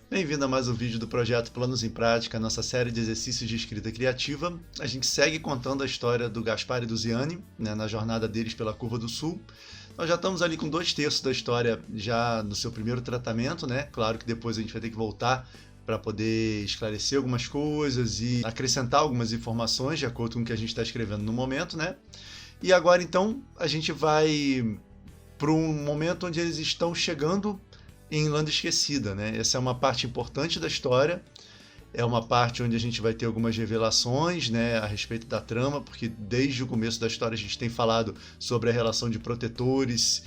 Bem-vindo a mais um vídeo do projeto Planos em Prática, nossa série de exercícios de escrita criativa. A gente segue contando a história do Gaspar e do Ziane, na jornada deles pela Curva do Sul. Nós já estamos ali com 2/3 da história já no seu primeiro tratamento, né? Claro que depois a gente vai ter que voltar para poder esclarecer algumas coisas e acrescentar algumas informações de acordo com o que a gente está escrevendo no momento, né? E agora então a gente vai para um momento onde eles estão chegando em Landa Esquecida, né? Essa é uma parte importante da história, é uma parte onde a gente vai ter algumas revelações, né, a respeito da trama, porque desde o começo da história a gente tem falado sobre a relação de protetores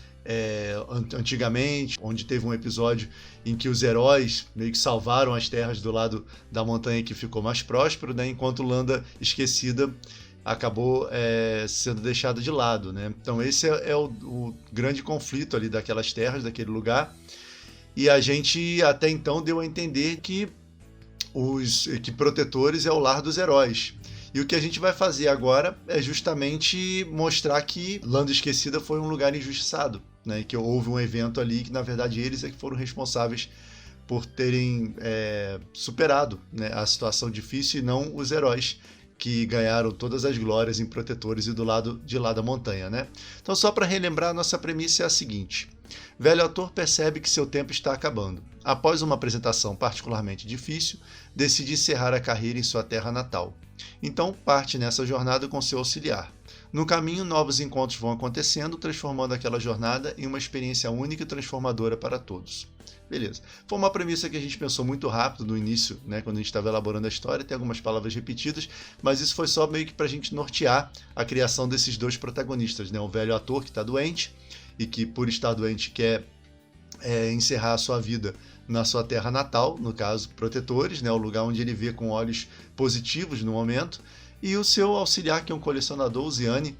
antigamente, onde teve um episódio em que os heróis meio que salvaram as terras do lado da montanha que ficou mais próspero, né, enquanto Landa Esquecida acabou sendo deixada de lado, né? Então esse é o grande conflito ali daquelas terras, daquele lugar. E a gente até então deu a entender que que protetores é o lar dos heróis. E o que a gente vai fazer agora é justamente mostrar que Landa Esquecida foi um lugar injustiçado, né? Que houve um evento ali que na verdade eles é que foram responsáveis por terem superado, né, a situação difícil e não os heróis que ganharam todas as glórias em protetores e do lado de lá da montanha, né? Então, só para relembrar, nossa premissa é a seguinte: velho ator percebe que seu tempo está acabando. Após uma apresentação particularmente difícil, decide encerrar a carreira em sua terra natal. Então, parte nessa jornada com seu auxiliar. No caminho, novos encontros vão acontecendo, transformando aquela jornada em uma experiência única e transformadora para todos. Beleza. Foi uma premissa que a gente pensou muito rápido no início, né, quando a gente estava elaborando a história, tem algumas palavras repetidas, mas isso foi só meio que para a gente nortear a criação desses dois protagonistas, né, o velho ator que está doente e que, por estar doente, quer encerrar a sua vida na sua terra natal, no caso, Protetores, né, o lugar onde ele vê com olhos positivos no momento, e o seu auxiliar, que é um colecionador, o Ziane,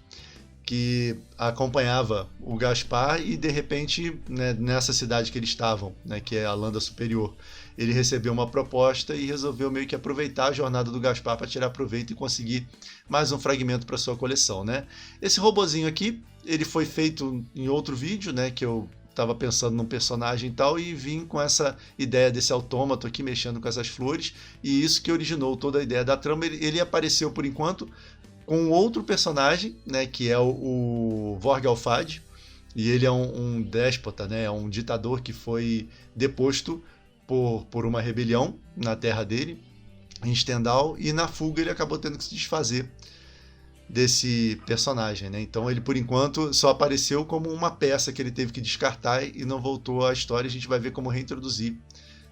que acompanhava o Gaspar e, de repente, né, nessa cidade que eles estavam, né, que é a Landa Superior, ele recebeu uma proposta e resolveu meio que aproveitar a jornada do Gaspar para tirar proveito e conseguir mais um fragmento para sua coleção, né? Esse robozinho aqui, ele foi feito em outro vídeo, né, que eu estava pensando num personagem e tal, e vim com essa ideia desse autômato aqui mexendo com essas flores, e isso que originou toda a ideia da trama. Ele apareceu por enquanto com outro personagem, né, que é o Vorg Alfad, e ele é um déspota, né, é um ditador que foi deposto por uma rebelião na terra dele, em Stendhal, e na fuga ele acabou tendo que se desfazer desse personagem, né? Então ele por enquanto só apareceu como uma peça que ele teve que descartar e não voltou à história. A gente vai ver como reintroduzir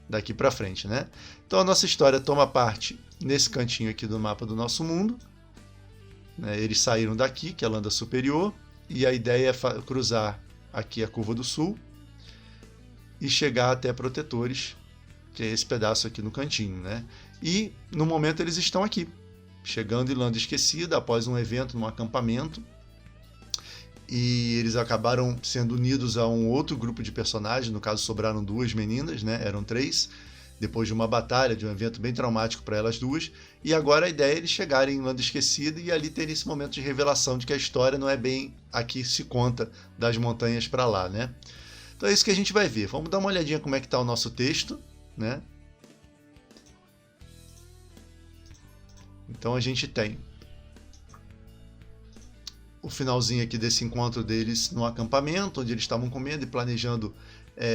daqui para frente, né? Então a nossa história toma parte nesse cantinho aqui do mapa do nosso mundo, né? Eles saíram daqui, que é a Landa Superior, e a ideia é cruzar aqui a Curva do Sul e chegar até Protetores, que é esse pedaço aqui no cantinho, né? E no momento eles estão aqui, chegando em Landa Esquecida após um evento num acampamento, e eles acabaram sendo unidos a um outro grupo de personagens. No caso sobraram duas meninas, né? Eram 3, depois de uma batalha, de um evento bem traumático para elas duas, e agora a ideia é eles chegarem em Landa Esquecida e ali ter esse momento de revelação de que a história não é bem aqui se conta das montanhas para lá, né? Então é isso que a gente vai ver. Vamos dar uma olhadinha como é que está o nosso texto, né? Então a gente tem o finalzinho aqui desse encontro deles no acampamento, onde eles estavam comendo e planejando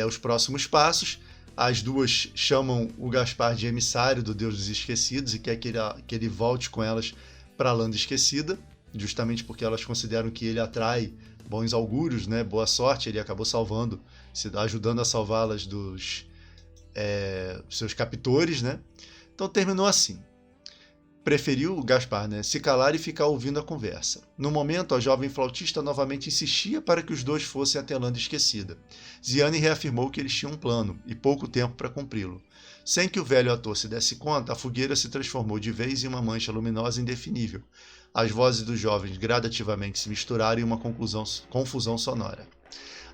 os próximos passos. As duas chamam o Gaspar de emissário do Deus dos Esquecidos e quer que ele volte com elas para a Landa Esquecida, justamente porque elas consideram que ele atrai bons augúrios, né? Boa sorte. Ele acabou ajudando a salvá-las dos seus captores, né? Então terminou assim. Preferiu o Gaspar, né, se calar e ficar ouvindo a conversa. No momento, a jovem flautista novamente insistia para que os dois fossem até Landa Esquecida. Ziane reafirmou que eles tinham um plano e pouco tempo para cumpri-lo. Sem que o velho ator se desse conta, a fogueira se transformou de vez em uma mancha luminosa indefinível. As vozes dos jovens gradativamente se misturaram em uma confusão sonora.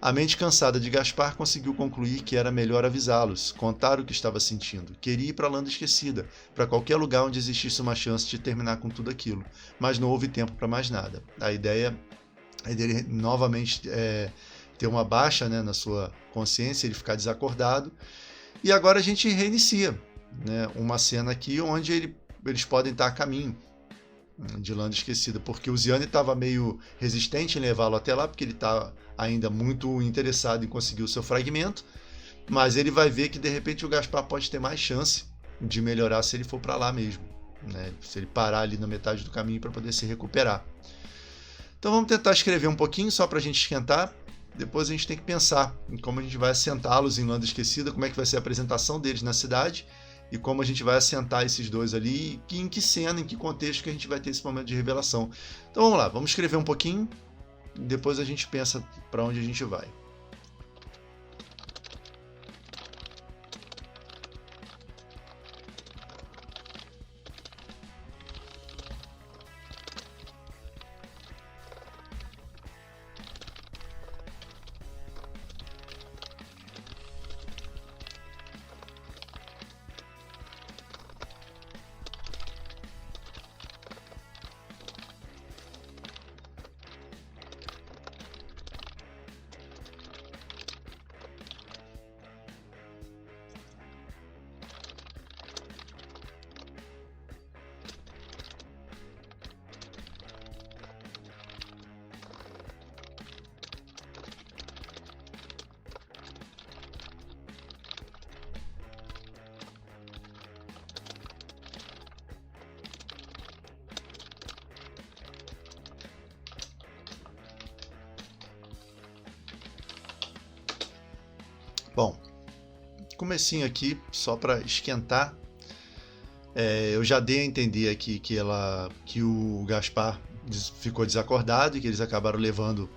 A mente cansada de Gaspar conseguiu concluir que era melhor avisá-los, contar o que estava sentindo. Queria ir para a Landa Esquecida, para qualquer lugar onde existisse uma chance de terminar com tudo aquilo, mas não houve tempo para mais nada. A ideia é dele novamente ter uma baixa, né, na sua consciência, ele ficar desacordado, E agora a gente reinicia, né, uma cena aqui onde eles podem estar a caminho de Landa Esquecida, porque o Ziane estava meio resistente em levá-lo até lá, porque ele está ainda muito interessado em conseguir o seu fragmento, mas ele vai ver que de repente o Gaspar pode ter mais chance de melhorar se ele for para lá mesmo, né, se ele parar ali na metade do caminho para poder se recuperar. Então vamos tentar escrever um pouquinho só para a gente esquentar. Depois a gente tem que pensar em como a gente vai assentá-los em Landa Esquecida, como é que vai ser a apresentação deles na cidade e como a gente vai assentar esses dois ali e em que cena, em que contexto que a gente vai ter esse momento de revelação. Então vamos lá, vamos escrever um pouquinho e depois a gente pensa para onde a gente vai. Bom, comecinho aqui, só para esquentar, eu já dei a entender aqui que o Gaspar ficou desacordado e que eles acabaram levando,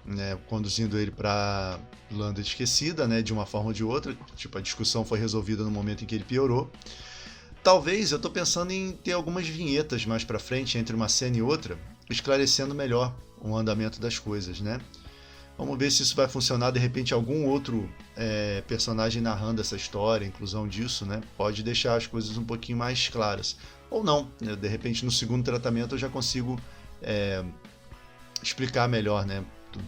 né, conduzindo ele para Landa Esquecida, né, de uma forma ou de outra. Tipo, a discussão foi resolvida no momento em que ele piorou. Talvez eu estou pensando em ter algumas vinhetas mais para frente, entre uma cena e outra, esclarecendo melhor o andamento das coisas, né? Vamos ver se isso vai funcionar, de repente algum outro personagem narrando essa história, inclusão disso, né? Pode deixar as coisas um pouquinho mais claras. Ou não, né? De repente no segundo tratamento eu já consigo explicar melhor, né?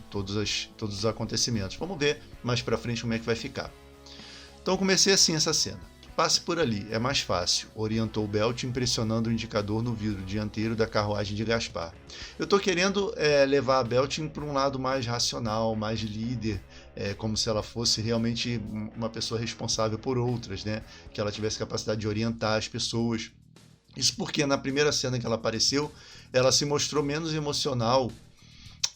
Todos os acontecimentos. Vamos ver mais pra frente como é que vai ficar. Então comecei assim essa cena. Passe por ali, é mais fácil, orientou Belt, impressionando o indicador no vidro dianteiro da carruagem de Gaspar. Eu estou querendo levar a Beltin para um lado mais racional, mais líder, como se ela fosse realmente uma pessoa responsável por outras, né? Que ela tivesse capacidade de orientar as pessoas. Isso porque na primeira cena que ela apareceu, ela se mostrou menos emocional,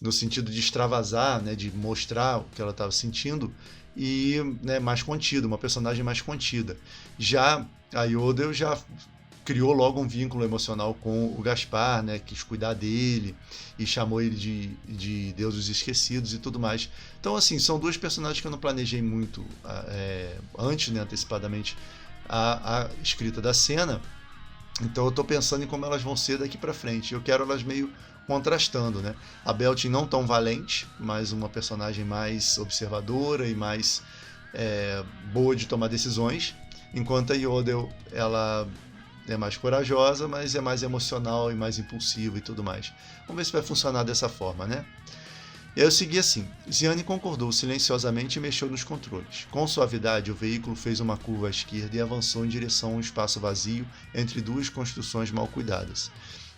no sentido de extravasar, né? De mostrar o que ela estava sentindo, e, né, mais contida, uma personagem mais contida. Já a Yodel já criou logo um vínculo emocional com o Gaspar, né, quis cuidar dele e chamou ele de Deus dos Esquecidos e tudo mais. Então, assim, são duas personagens que eu não planejei muito antes, né, antecipadamente, a escrita da cena. Então eu estou pensando em como elas vão ser daqui para frente. Eu quero elas meio contrastando, né? A Beltin não tão valente, mas uma personagem mais observadora e mais boa de tomar decisões, enquanto a Yodel, ela é mais corajosa, mas é mais emocional e mais impulsiva e tudo mais. Vamos ver se vai funcionar dessa forma, né? E aí eu segui assim. Ziane concordou silenciosamente e mexeu nos controles. Com suavidade, o veículo fez uma curva à esquerda e avançou em direção a um espaço vazio entre duas construções mal cuidadas.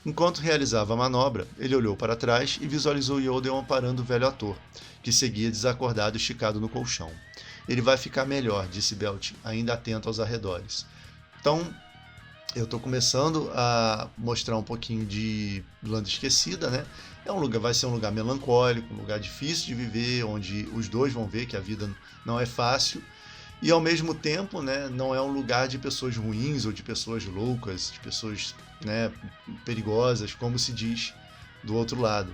Enquanto realizava a manobra, ele olhou para trás e visualizou Yodel amparando o velho ator, que seguia desacordado e esticado no colchão. Ele vai ficar melhor, disse Beltin, ainda atento aos arredores. Então, eu estou começando a mostrar um pouquinho de Landa Esquecida, né? Vai ser um lugar melancólico, um lugar difícil de viver, onde os dois vão ver que a vida não é fácil. E ao mesmo tempo, né, não é um lugar de pessoas ruins ou de pessoas loucas, de pessoas, né, perigosas, como se diz do outro lado.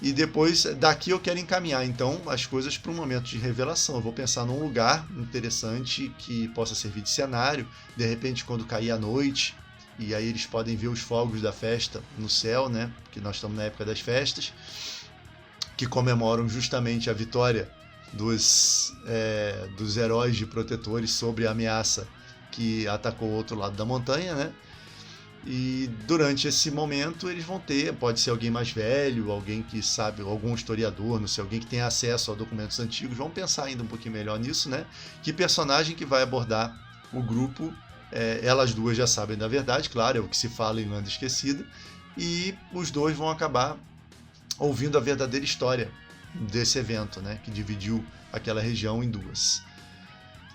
E depois, daqui eu quero encaminhar então as coisas para um momento de revelação. Eu vou pensar num lugar interessante que possa servir de cenário. De repente, quando cair a noite, e aí eles podem ver os fogos da festa no céu, né? Porque nós estamos na época das festas, que comemoram justamente a vitória dos heróis de protetores sobre a ameaça que atacou o outro lado da montanha, né? E durante esse momento eles vão ter, pode ser alguém mais velho, alguém que sabe, algum historiador, não sei, alguém que tem acesso a documentos antigos, vão pensar ainda um pouquinho melhor nisso, né? Que personagem que vai abordar o grupo, elas duas já sabem da verdade, claro, é o que se fala em Landa Esquecida, e os dois vão acabar ouvindo a verdadeira história desse evento, né? Que dividiu aquela região em duas.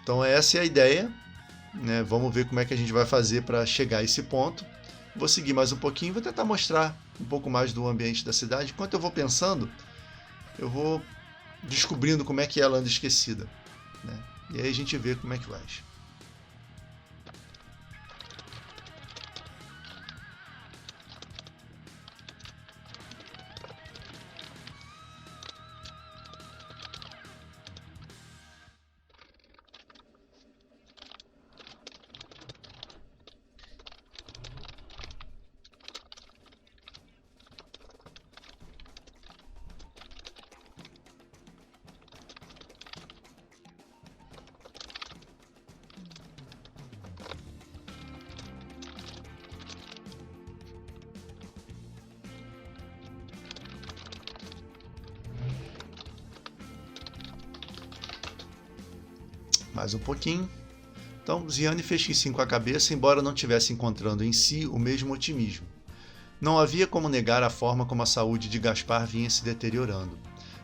Então essa é a ideia, né? Vamos ver como é que a gente vai fazer para chegar a esse ponto. Vou seguir mais um pouquinho, vou tentar mostrar um pouco mais do ambiente da cidade. Enquanto eu vou pensando, eu vou descobrindo como é que é a Landa Esquecida, né? E aí a gente vê como é que vai. Mais um pouquinho. Então, Ziane fez que sim com a cabeça, embora não tivesse encontrando em si o mesmo otimismo. Não havia como negar a forma como a saúde de Gaspar vinha se deteriorando.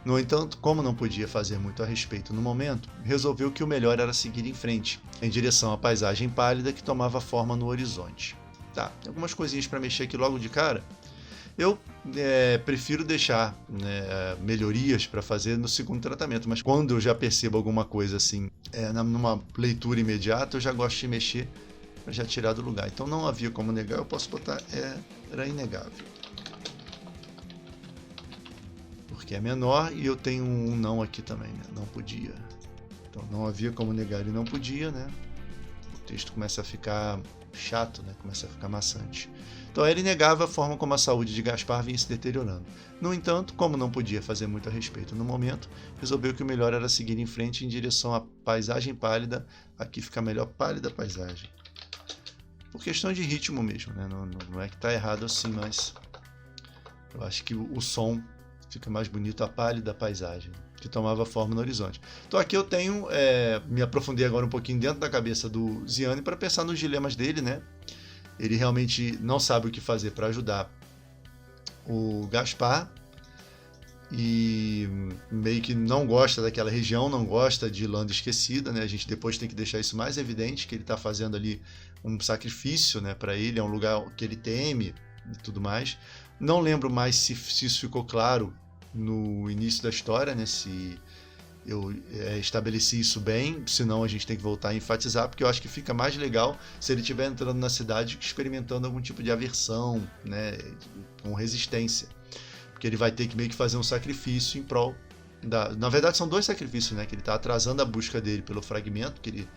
No entanto, como não podia fazer muito a respeito no momento, resolveu que o melhor era seguir em frente, em direção à paisagem pálida que tomava forma no horizonte. Tá, tem algumas coisinhas para mexer aqui logo de cara. Eu prefiro deixar, né, melhorias para fazer no segundo tratamento, mas quando eu já percebo alguma coisa assim, numa leitura imediata, eu já gosto de mexer para já tirar do lugar. Então não havia como negar, eu posso botar era inegável. Porque é menor e eu tenho um não aqui também, né? Não podia. Então não havia como negar e não podia, né? O texto começa a ficar chato, né? Começa a ficar maçante. Então era inegável a forma como a saúde de Gaspar vinha se deteriorando. No entanto, como não podia fazer muito a respeito no momento, resolveu que o melhor era seguir em frente em direção à paisagem pálida. Aqui fica melhor pálida paisagem. Por questão de ritmo mesmo, né? Não é que está errado assim, mas eu acho que o som fica mais bonito, a pálida paisagem que tomava forma no horizonte. Então aqui eu tenho, me aprofundei agora um pouquinho dentro da cabeça do Ziane para pensar nos dilemas dele, né? Ele realmente não sabe o que fazer para ajudar o Gaspar e meio que não gosta daquela região, não gosta de Landa Esquecida, né? A gente depois tem que deixar isso mais evidente, que ele está fazendo ali um sacrifício, né, para ele, é um lugar que ele teme e tudo mais. Não lembro mais se isso ficou claro no início da história, né? Se eu estabeleci isso bem, senão a gente tem que voltar a enfatizar, porque eu acho que fica mais legal se ele estiver entrando na cidade experimentando algum tipo de aversão, né, com resistência. Porque ele vai ter que meio que fazer um sacrifício em prol na verdade são dois sacrifícios, né, que ele está atrasando a busca dele pelo fragmento, que ele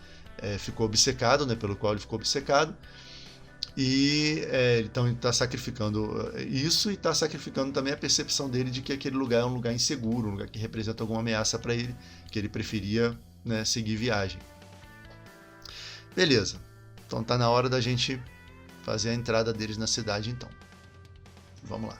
ficou obcecado, né, pelo qual ele ficou obcecado, e então ele está sacrificando isso e está sacrificando também a percepção dele de que aquele lugar é um lugar inseguro, um lugar que representa alguma ameaça para ele, que ele preferia, né, seguir viagem. Beleza, então tá na hora da gente fazer a entrada deles na cidade então. Vamos lá.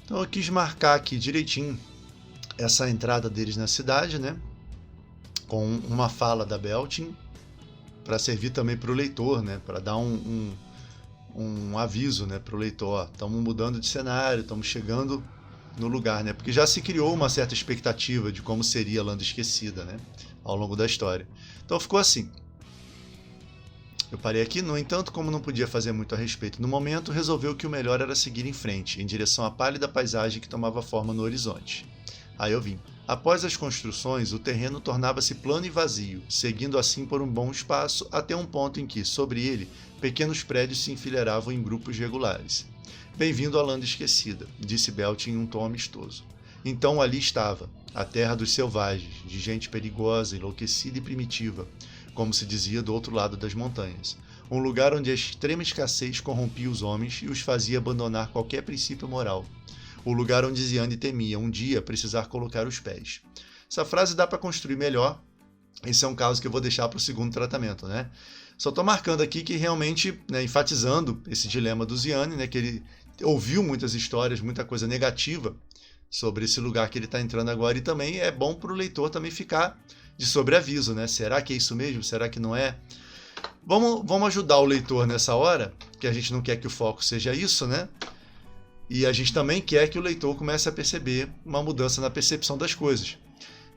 Então eu quis marcar aqui direitinho essa entrada deles na cidade, né? Com uma fala da Beltin, para servir também para o leitor, né? Para dar um aviso, né, para o leitor. Estamos mudando de cenário, estamos chegando no lugar, né? Porque já se criou uma certa expectativa de como seria a Landa Esquecida, né? Ao longo da história. Então ficou assim. Eu parei aqui, no entanto, como não podia fazer muito a respeito no momento, resolveu que o melhor era seguir em frente, em direção à pálida paisagem que tomava forma no horizonte. Aí eu vim. Após as construções, o terreno tornava-se plano e vazio, seguindo assim por um bom espaço até um ponto em que, sobre ele, pequenos prédios se enfileiravam em grupos regulares. Bem-vindo à Landa Esquecida, disse Belt em um tom amistoso. Então ali estava, a terra dos selvagens, de gente perigosa, enlouquecida e primitiva, como se dizia do outro lado das montanhas. Um lugar onde a extrema escassez corrompia os homens e os fazia abandonar qualquer princípio moral. O lugar onde Ziane temia um dia precisar colocar os pés. Essa frase dá para construir melhor. Esse é um caso que eu vou deixar para o segundo tratamento, né? Só estou marcando aqui que realmente, né, enfatizando esse dilema do Ziane, né, que ele ouviu muitas histórias, muita coisa negativa sobre esse lugar que ele está entrando agora, e também é bom para o leitor também ficar de sobreaviso, né? Será que é isso mesmo? Será que não é? Vamos ajudar o leitor nessa hora, que a gente não quer que o foco seja isso, né? E a gente também quer que o leitor comece a perceber uma mudança na percepção das coisas.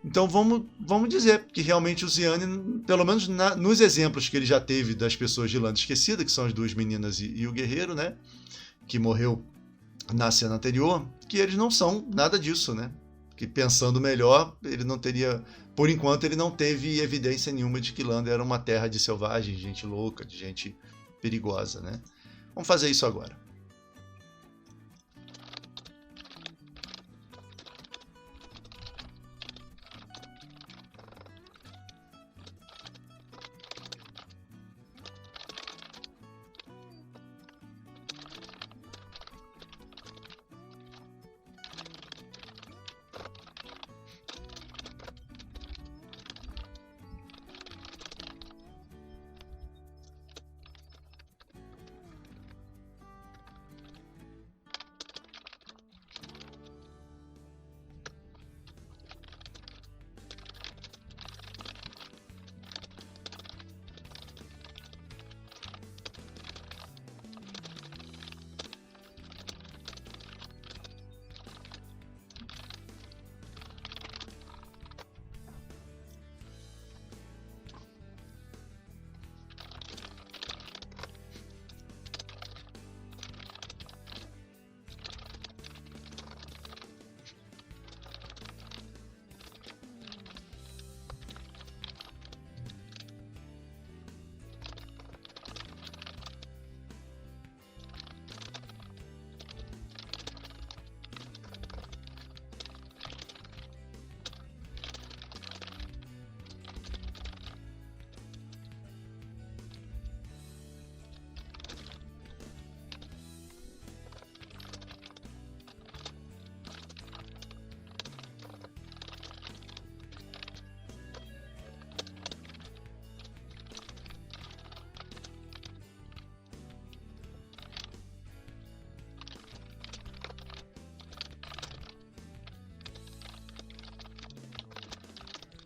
Então vamos dizer que realmente o Ziane, pelo menos nos exemplos que ele já teve das pessoas de Landa Esquecida, que são as duas meninas e o guerreiro, né, que morreu na cena anterior, que eles não são nada disso, né? Que pensando melhor, ele não teria, por enquanto ele não teve evidência nenhuma de que Landa era uma terra de selvagens, de gente louca, de gente perigosa, né? Vamos fazer isso agora.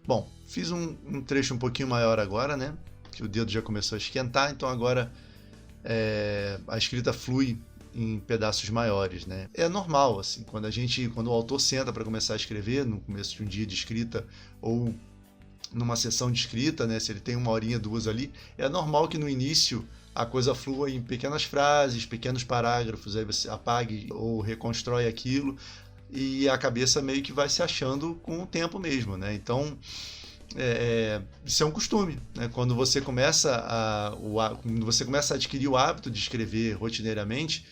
Bom, fiz um trecho um pouquinho maior agora, né? Que o dedo já começou a esquentar, então agora a escrita flui em pedaços maiores, né? É normal, assim, quando o autor senta para começar a escrever, no começo de um dia de escrita ou numa sessão de escrita, né? Se ele tem uma horinha, duas ali, é normal que no início a coisa flua em pequenas frases, pequenos parágrafos, aí você apague ou reconstrói aquilo e a cabeça meio que vai se achando com o tempo mesmo, né? Então, isso é um costume, né? Quando você começa a adquirir o hábito de escrever rotineiramente,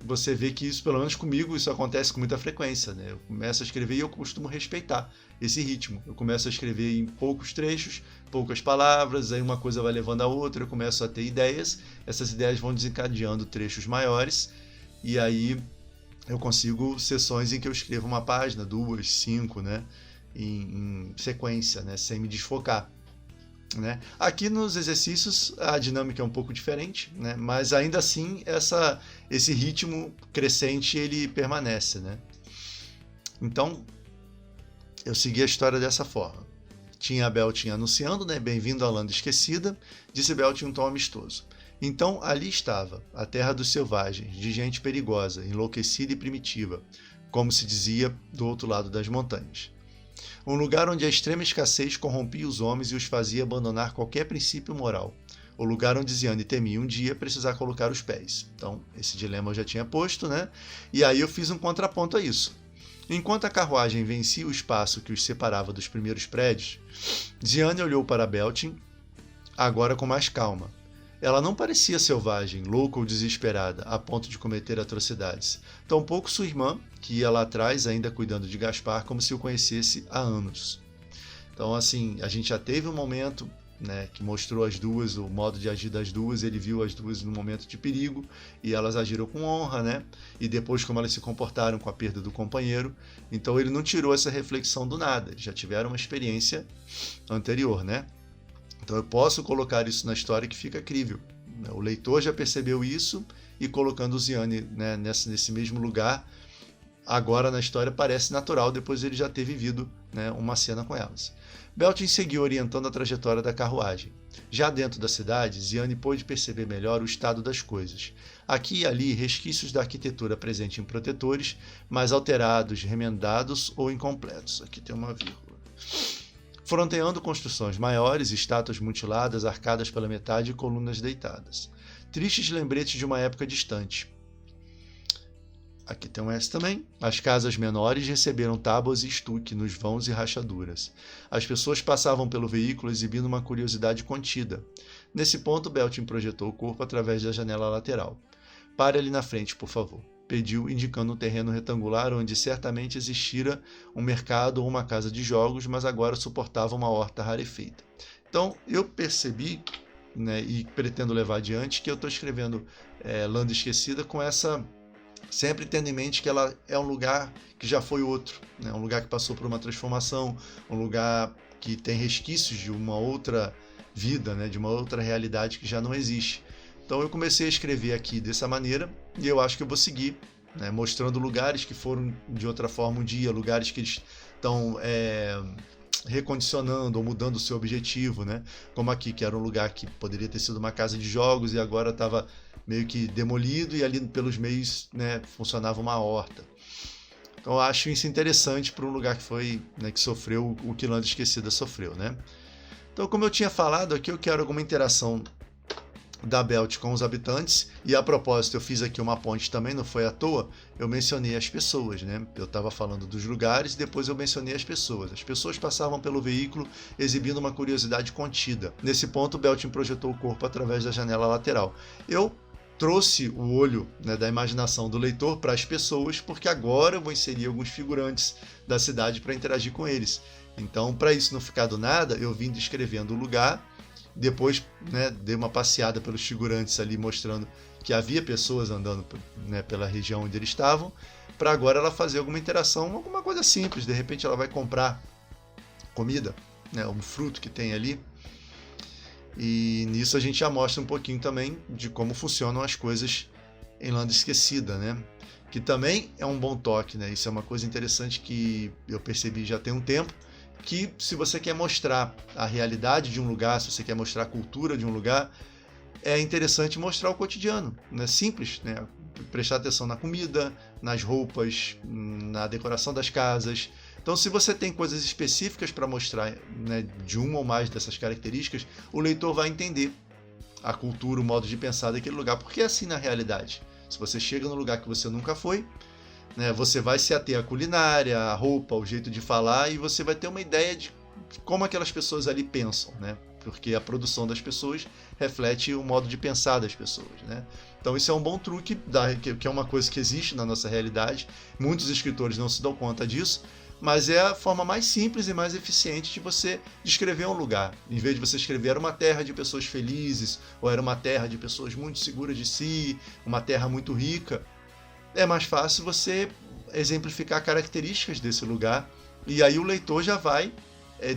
você vê que isso, pelo menos comigo, isso acontece com muita frequência, né? Eu começo a escrever e eu costumo respeitar esse ritmo. Eu começo a escrever em poucos trechos, poucas palavras, aí uma coisa vai levando a outra, eu começo a ter ideias, essas ideias vão desencadeando trechos maiores, e aí eu consigo sessões em que eu escrevo uma página, 2, 5, né? Em sequência, né? Sem me desfocar. Né? Aqui nos exercícios a dinâmica é um pouco diferente, né? Mas ainda assim esse ritmo crescente ele permanece, né? Então eu segui a história dessa forma. Tinha a Beltin anunciando, né? Bem-vindo à Landa Esquecida, disse Beltin em um tom amistoso. Então ali estava, a terra dos selvagens, de gente perigosa, enlouquecida e primitiva, como se dizia do outro lado das montanhas. Um lugar onde a extrema escassez corrompia os homens e os fazia abandonar qualquer princípio moral. O lugar onde Ziane temia um dia precisar colocar os pés. Então, esse dilema eu já tinha posto, né? E aí eu fiz um contraponto a isso. Enquanto a carruagem vencia o espaço que os separava dos primeiros prédios, Ziane olhou para Beltin, agora com mais calma. Ela não parecia selvagem, louca ou desesperada, a ponto de cometer atrocidades. Tampouco sua irmã, que ia lá atrás, ainda cuidando de Gaspar, como se o conhecesse há anos. Então, assim, a gente já teve um momento, né, que mostrou as duas, o modo de agir das duas, ele viu as duas num momento de perigo, e elas agiram com honra, né? E depois como elas se comportaram com a perda do companheiro. Então ele não tirou essa reflexão do nada, eles já tiveram uma experiência anterior, né? Então eu posso colocar isso na história que fica crível. O leitor já percebeu isso e colocando Ziane, né, nesse mesmo lugar, agora na história parece natural, depois ele já ter vivido, né, uma cena com elas. Beltin seguiu orientando a trajetória da carruagem. Já dentro da cidade, Ziane pôde perceber melhor o estado das coisas. Aqui e ali, resquícios da arquitetura presente em protetores, mas alterados, remendados ou incompletos. Aqui tem uma vírgula. Fronteando construções maiores, estátuas mutiladas, arcadas pela metade e colunas deitadas. Tristes lembretes de uma época distante. Aqui tem um S também. As casas menores receberam tábuas e estuque nos vãos e rachaduras. As pessoas passavam pelo veículo exibindo uma curiosidade contida. Nesse ponto, Beltin projetou o corpo através da janela lateral. Pare ali na frente, por favor. Pediu, indicando um terreno retangular onde certamente existira um mercado ou uma casa de jogos, mas agora suportava uma horta rarefeita. Então, eu percebi, né, e pretendo levar adiante, que eu estou escrevendo Landa Esquecida com essa... sempre tendo em mente que ela é um lugar que já foi outro, né? Um lugar que passou por uma transformação, um lugar que tem resquícios de uma outra vida, né? De uma outra realidade que já não existe. Então eu comecei a escrever aqui dessa maneira e eu acho que eu vou seguir, né? Mostrando lugares que foram de outra forma um dia, lugares que eles estão recondicionando ou mudando o seu objetivo, né? Como aqui, que era um lugar que poderia ter sido uma casa de jogos e agora estava meio que demolido e ali pelos meios, né, funcionava uma horta. Então eu acho isso interessante para um lugar que foi, né, que sofreu o que Landa Esquecida sofreu, né? Então, como eu tinha falado aqui, eu quero alguma interação da Beltin com os habitantes, e a propósito eu fiz aqui uma ponte também, não foi à toa, eu mencionei as pessoas, né? Eu estava falando dos lugares e depois eu mencionei as pessoas. As pessoas passavam pelo veículo exibindo uma curiosidade contida. Nesse ponto, Beltin projetou o corpo através da janela lateral. Eu trouxe o olho, né, da imaginação do leitor para as pessoas, porque agora eu vou inserir alguns figurantes da cidade para interagir com eles. Então, para isso não ficar do nada, eu vim descrevendo o lugar, depois, né, dei uma passeada pelos figurantes ali, mostrando que havia pessoas andando, né, pela região onde eles estavam, para agora ela fazer alguma interação, alguma coisa simples. De repente ela vai comprar comida, né, um fruto que tem ali, e nisso a gente já mostra um pouquinho também de como funcionam as coisas em Landa Esquecida, né? Que também é um bom toque, né? Isso é uma coisa interessante que eu percebi já tem um tempo, que se você quer mostrar a realidade de um lugar, se você quer mostrar a cultura de um lugar, é interessante mostrar o cotidiano, né? Simples, né? Prestar atenção na comida, nas roupas, na decoração das casas. Então, se você tem coisas específicas para mostrar, né, de uma ou mais dessas características, o leitor vai entender a cultura, o modo de pensar daquele lugar, porque é assim na realidade. Se você chega num lugar que você nunca foi, né, você vai se ater à culinária, à roupa, ao jeito de falar, e você vai ter uma ideia de como aquelas pessoas ali pensam, né? Porque a produção das pessoas reflete o modo de pensar das pessoas, né? Então isso é um bom truque, que é uma coisa que existe na nossa realidade. Muitos escritores não se dão conta disso, mas é a forma mais simples e mais eficiente de você descrever um lugar. Em vez de você escrever era uma terra de pessoas felizes, ou era uma terra de pessoas muito seguras de si, uma terra muito rica, é mais fácil você exemplificar características desse lugar, e aí o leitor já vai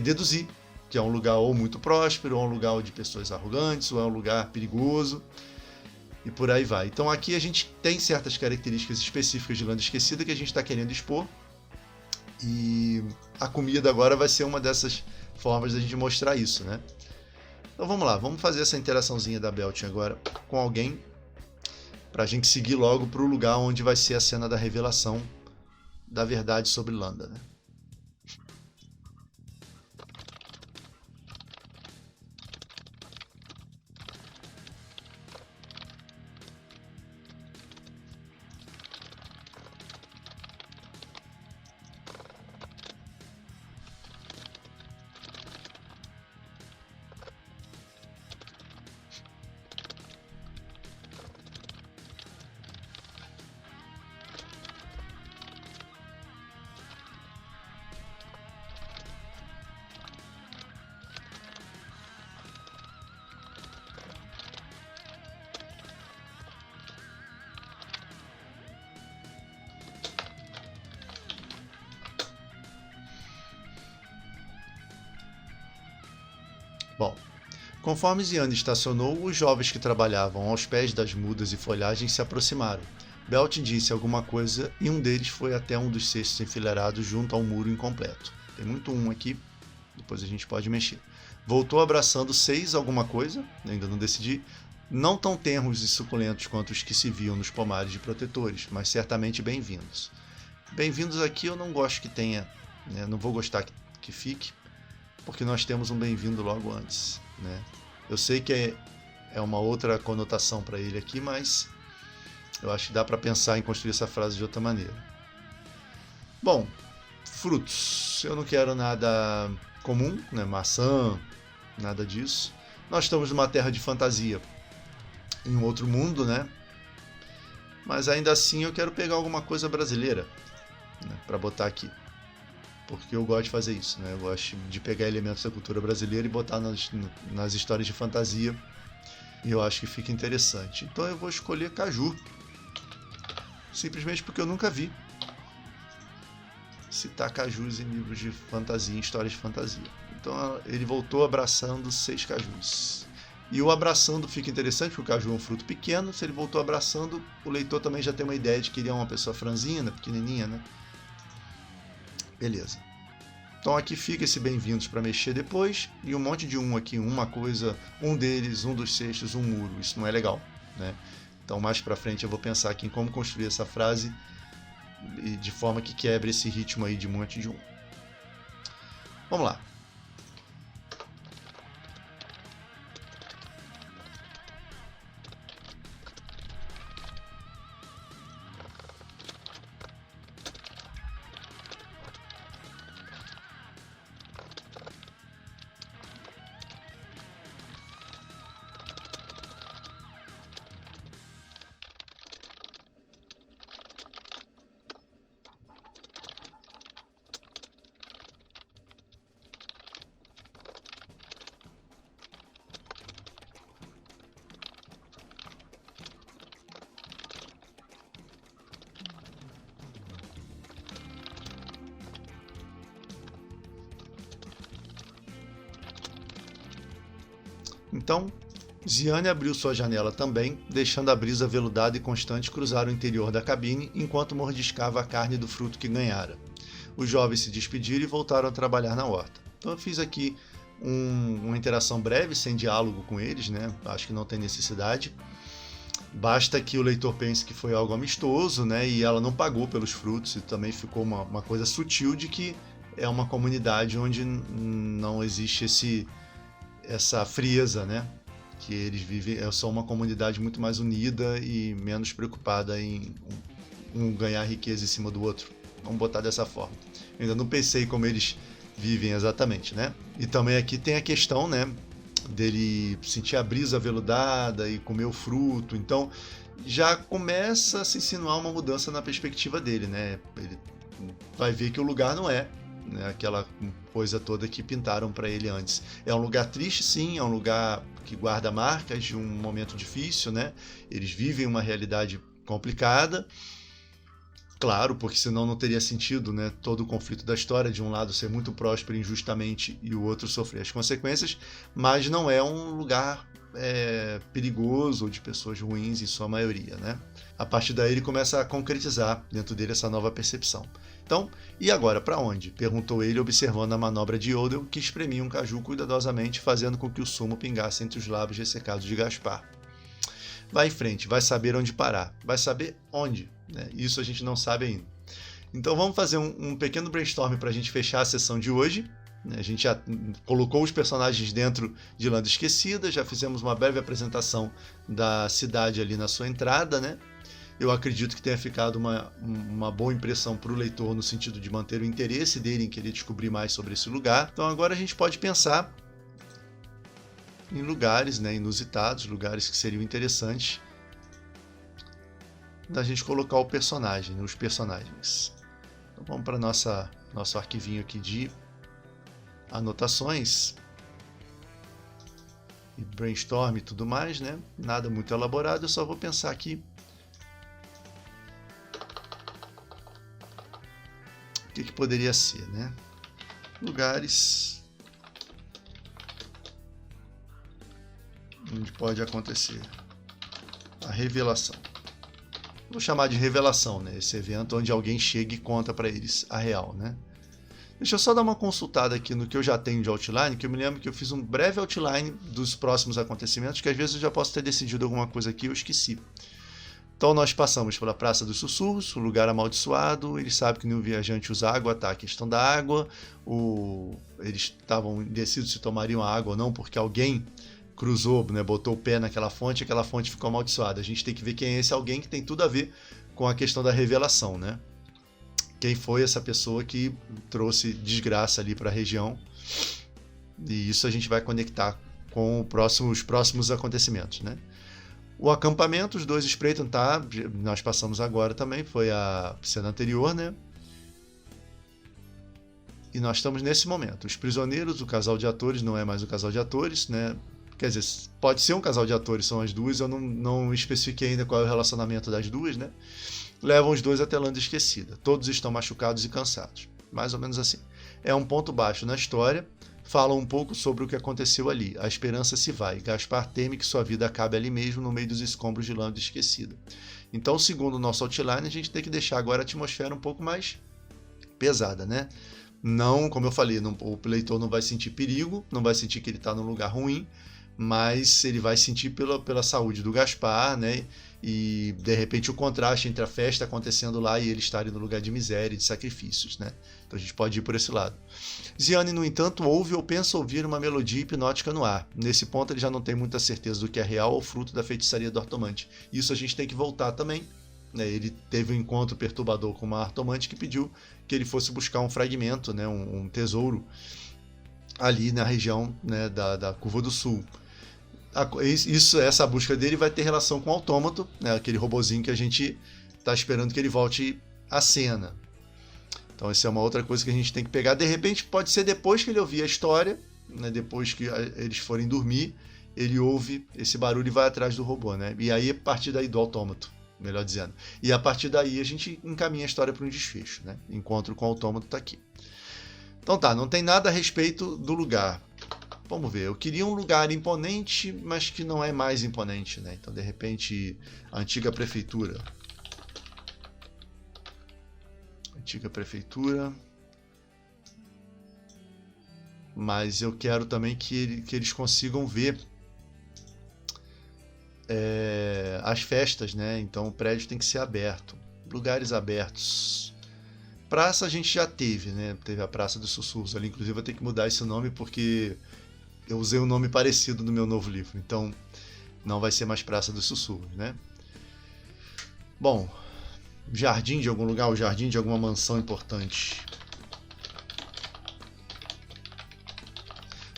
deduzir que é um lugar ou muito próspero, ou um lugar de pessoas arrogantes, ou é um lugar perigoso, e por aí vai. Então aqui a gente tem certas características específicas de Landa Esquecida que a gente está querendo expor, E a comida agora vai ser uma dessas formas da gente mostrar isso, né? Então vamos lá, vamos fazer essa interaçãozinha da Belting agora com alguém pra gente seguir logo pro lugar onde vai ser a cena da revelação da verdade sobre Landa, né? Bom, conforme Ziane estacionou, os jovens que trabalhavam aos pés das mudas e folhagens se aproximaram. Beltin disse alguma coisa e um deles foi até um dos cestos enfileirados junto ao muro incompleto. Tem muito aqui, depois a gente pode mexer. Voltou abraçando 6 alguma coisa, ainda não decidi, não tão tenros e suculentos quanto os que se viam nos pomares de protetores, mas certamente bem-vindos. Bem-vindos aqui eu não gosto que tenha, né? Não vou gostar que fique, porque nós temos um bem-vindo logo antes, né? Eu sei que é uma outra conotação para ele aqui, mas eu acho que dá para pensar em construir essa frase de outra maneira. Bom, frutos. Eu não quero nada comum, né? Maçã, nada disso. Nós estamos numa terra de fantasia, em um outro mundo, né? Mas ainda assim eu quero pegar alguma coisa brasileira, né, para botar aqui. Porque eu gosto de fazer isso, né? Eu gosto de pegar elementos da cultura brasileira e botar nas histórias de fantasia. E eu acho que fica interessante. Então eu vou escolher caju. Simplesmente porque eu nunca vi citar cajus em livros de fantasia, em histórias de fantasia. Então ele voltou abraçando 6 cajus. E o abraçando fica interessante, porque o caju é um fruto pequeno. Se ele voltou abraçando, o leitor também já tem uma ideia de que ele é uma pessoa franzina, pequenininha, né? Beleza. Então aqui fica esse bem-vindos para mexer depois. E um monte de aqui, uma coisa, um deles, um dos cestos, um muro. Isso não é legal, né? Então mais para frente eu vou pensar aqui em como construir essa frase de forma que quebre esse ritmo aí de um monte de um. Vamos lá. Então, Ziane abriu sua janela também, deixando a brisa veludada e constante cruzar o interior da cabine enquanto mordiscava a carne do fruto que ganhara. Os jovens se despediram e voltaram a trabalhar na horta. Então eu fiz aqui uma interação breve, sem diálogo com eles, né? Acho que não tem necessidade. Basta que o leitor pense que foi algo amistoso, né? E ela não pagou pelos frutos, e também ficou uma coisa sutil de que é uma comunidade onde não existe essa frieza, né? Que eles vivem, são uma comunidade muito mais unida e menos preocupada em um ganhar riqueza em cima do outro. Vamos botar dessa forma. Eu ainda não pensei como eles vivem exatamente, né? E também aqui tem a questão, né, dele sentir a brisa veludada e comer o fruto. Então já começa a se insinuar uma mudança na perspectiva dele, né? Ele vai ver que o lugar não é, né, aquela coisa toda que pintaram para ele antes. É um lugar triste, sim, é um lugar que guarda marcas de um momento difícil, né? Eles vivem uma realidade complicada, Claro, porque senão não teria sentido, né, todo o conflito da história, de um lado ser muito próspero injustamente e o outro sofrer as consequências, mas não é um lugar perigoso ou de pessoas ruins em sua maioria, né? A partir daí ele começa a concretizar dentro dele essa nova percepção. Então, e agora, para onde? Perguntou ele, observando a manobra de Yodel, que espremia um caju cuidadosamente, fazendo com que o sumo pingasse entre os lábios ressecados de Gaspar. Vai em frente, vai saber onde parar, vai saber onde, né? Isso a gente não sabe ainda. Então vamos fazer um pequeno brainstorm para a gente fechar a sessão de hoje. A gente já colocou os personagens dentro de Landa Esquecida, já fizemos uma breve apresentação da cidade ali na sua entrada, né? Eu acredito que tenha ficado uma boa impressão para o leitor no sentido de manter o interesse dele em querer descobrir mais sobre esse lugar. Então agora a gente pode pensar em lugares, né, inusitados, lugares que seriam interessantes da gente colocar o personagem, os personagens. Então vamos para nosso arquivinho aqui de anotações e brainstorm e tudo mais, né? Nada muito elaborado, eu só vou pensar aqui o que poderia ser, né? Lugares onde pode acontecer a revelação. Vou chamar de revelação, né? Esse evento onde alguém chega e conta para eles a real, né? Deixa eu só dar uma consultada aqui no que eu já tenho de outline, que eu me lembro que eu fiz um breve outline dos próximos acontecimentos, que às vezes eu já posso ter decidido alguma coisa aqui e eu esqueci. Então nós passamos pela Praça dos Sussurros, o lugar amaldiçoado, eles sabem que nenhum viajante usa água, tá? A questão da água, eles estavam indecisos se tomariam a água ou não, porque alguém cruzou, né, botou o pé naquela fonte e aquela fonte ficou amaldiçoada. A gente tem que ver quem é esse alguém, que tem tudo a ver com a questão da revelação, né? Quem foi essa pessoa que trouxe desgraça ali para a região. E isso a gente vai conectar com os próximos acontecimentos, né? O acampamento, os dois espreitam, tá? Nós passamos agora também, foi a cena anterior, né? E nós estamos nesse momento. Os prisioneiros, o casal de atores não é mais o casal de atores, né? Quer dizer, pode ser um casal de atores, são as duas, eu não especifiquei ainda qual é o relacionamento das duas, né? Levam os dois até Landa Esquecida. Todos estão machucados e cansados. Mais ou menos assim. É um ponto baixo na história. Fala um pouco sobre o que aconteceu ali. A esperança se vai. Gaspar teme que sua vida acabe ali mesmo, no meio dos escombros de Landa Esquecida. Então, segundo o nosso outline, a gente tem que deixar agora a atmosfera um pouco mais pesada, né? Não, como eu falei, o leitor não vai sentir perigo, não vai sentir que ele está num lugar ruim, mas ele vai sentir pela saúde do Gaspar, né? E de repente o contraste entre a festa acontecendo lá e ele estarem no lugar de miséria e de sacrifícios, né? Então a gente pode ir por esse lado. Ziane, no entanto, ouve ou pensa ouvir uma melodia hipnótica no ar. Nesse ponto ele já não tem muita certeza do que é real ou fruto da feitiçaria do Artomante. Isso a gente tem que voltar também, né? Ele teve um encontro perturbador com uma Artomante que pediu que ele fosse buscar um fragmento, né? um tesouro ali na região, né? da Curva do Sul. Essa busca dele vai ter relação com o Autômato, né, aquele robozinho que a gente está esperando que ele volte à cena. Então essa é uma outra coisa que a gente tem que pegar. De repente pode ser depois que ele ouvir a história, né, depois que eles forem dormir, ele ouve esse barulho e vai atrás do robô, né? E aí a partir daí do Autômato, melhor dizendo. E a partir daí a gente encaminha a história para um desfecho, né? Encontro com o Autômato está aqui. Então tá, não tem nada a respeito do lugar. Vamos ver, eu queria um lugar imponente, mas que não é mais imponente, né? Então, de repente, a antiga prefeitura. Mas eu quero também que eles consigam ver as festas, né? Então, o prédio tem que ser aberto. Lugares abertos. Praça a gente já teve, né? Teve a Praça dos Sussurros ali. Inclusive, eu vou ter que mudar esse nome porque eu usei um nome parecido no meu novo livro, então não vai ser mais Praça dos Sussurros, né? Bom, jardim de algum lugar, o jardim de alguma mansão importante.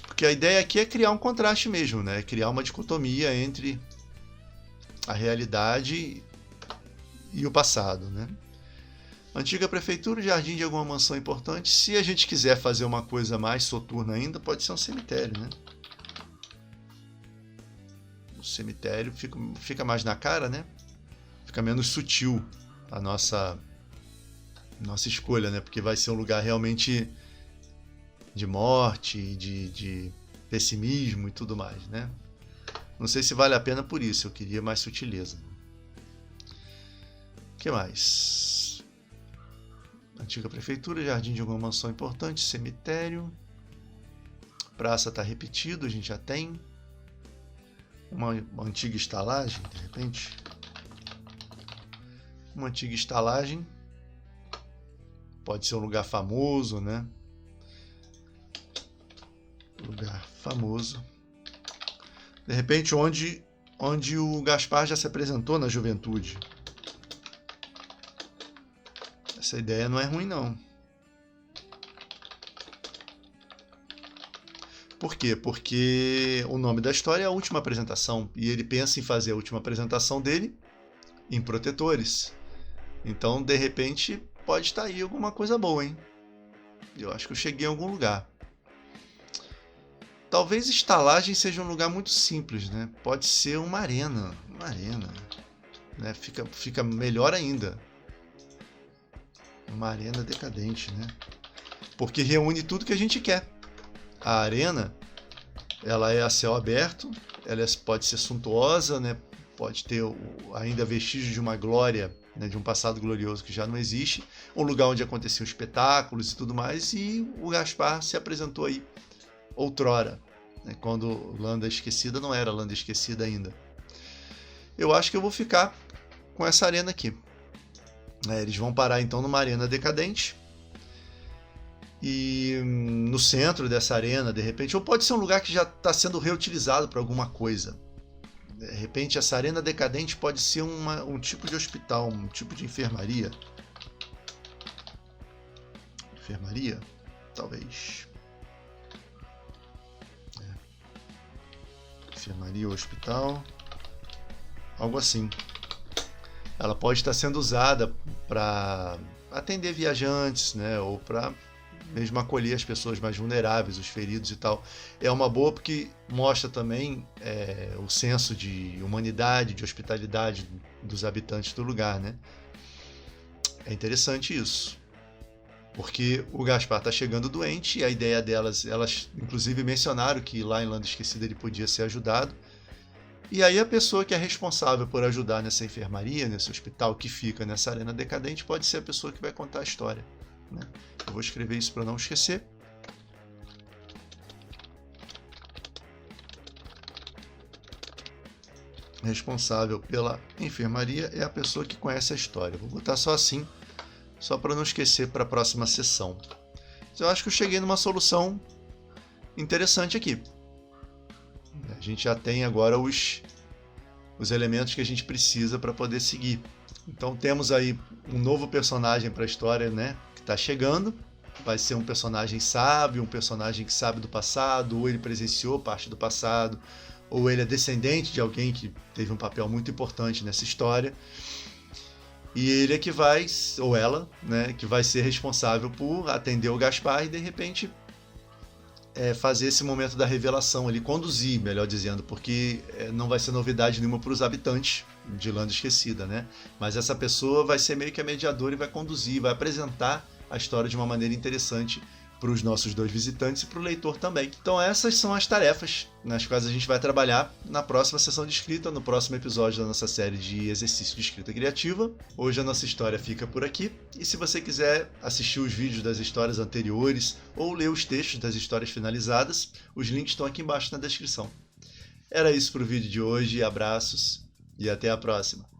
Porque a ideia aqui é criar um contraste mesmo, né? Criar uma dicotomia entre a realidade e o passado, né? Antiga prefeitura, jardim de alguma mansão importante. Se a gente quiser fazer uma coisa mais soturna ainda, pode ser um cemitério, né? O cemitério fica mais na cara, né? Fica menos sutil a nossa nossa escolha, né? Porque vai ser um lugar realmente de morte, de pessimismo e tudo mais, né? Não sei se vale a pena por isso, eu queria mais sutileza. O que mais? Antiga prefeitura, jardim de alguma mansão importante, cemitério. Praça está repetido, a gente já tem. Uma antiga estalagem, de repente. Uma antiga estalagem. Pode ser um lugar famoso, né? Lugar famoso. De repente, onde o Gaspar já se apresentou na juventude. Essa ideia não é ruim, não. Por quê? Porque o nome da história é a última apresentação. E ele pensa em fazer a última apresentação dele em Protetores. Então, de repente, pode estar aí alguma coisa boa, hein? Eu acho que eu cheguei em algum lugar. Talvez estalagem seja um lugar muito simples, né? Pode ser uma arena. Uma arena. Né? Fica melhor ainda. Uma arena decadente, né? Porque reúne tudo que a gente quer. A arena, ela é a céu aberto, ela pode ser suntuosa, né? Pode ter ainda vestígios de uma glória, né? De um passado glorioso que já não existe. Um lugar onde aconteciam espetáculos e tudo mais. E o Gaspar se apresentou aí outrora, né? Quando Landa Esquecida não era Landa Esquecida ainda. Eu acho que eu vou ficar com essa arena aqui. Eles vão parar então numa arena decadente. E no centro dessa arena, de repente, ou pode ser um lugar que já está sendo reutilizado para alguma coisa. De repente, essa arena decadente pode ser um tipo de hospital, um tipo de enfermaria. Enfermaria? Talvez. Enfermaria ou hospital. Algo assim. Ela pode estar sendo usada para atender viajantes, né? Ou para mesmo acolher as pessoas mais vulneráveis, os feridos e tal. É uma boa porque mostra também o senso de humanidade, de hospitalidade dos habitantes do lugar, né? É interessante isso. Porque o Gaspar está chegando doente e a ideia delas, elas inclusive mencionaram que lá em Landa Esquecida ele podia ser ajudado. E aí a pessoa que é responsável por ajudar nessa enfermaria, nesse hospital que fica nessa arena decadente, pode ser a pessoa que vai contar a história, né? Eu vou escrever isso para não esquecer. Responsável pela enfermaria é a pessoa que conhece a história. Vou botar só assim, só para não esquecer para a próxima sessão. Mas eu acho que eu cheguei numa solução interessante aqui. A gente já tem agora os elementos que a gente precisa para poder seguir. Então temos aí um novo personagem para a história, né? Que está chegando. Vai ser um personagem sábio, um personagem que sabe do passado, ou ele presenciou parte do passado, ou ele é descendente de alguém que teve um papel muito importante nessa história. E ele é que vai, ou ela, né? Que vai ser responsável por atender o Gaspar e de repente fazer esse momento da revelação ali, conduzir, melhor dizendo, porque não vai ser novidade nenhuma para os habitantes de Landa Esquecida, né? Mas essa pessoa vai ser meio que a mediadora e vai conduzir, vai apresentar a história de uma maneira interessante para os nossos dois visitantes e para o leitor também. Então essas são as tarefas nas quais a gente vai trabalhar na próxima sessão de escrita, no próximo episódio da nossa série de exercícios de escrita criativa. Hoje a nossa história fica por aqui, e se você quiser assistir os vídeos das histórias anteriores ou ler os textos das histórias finalizadas, os links estão aqui embaixo na descrição. Era isso para o vídeo de hoje, abraços e até a próxima!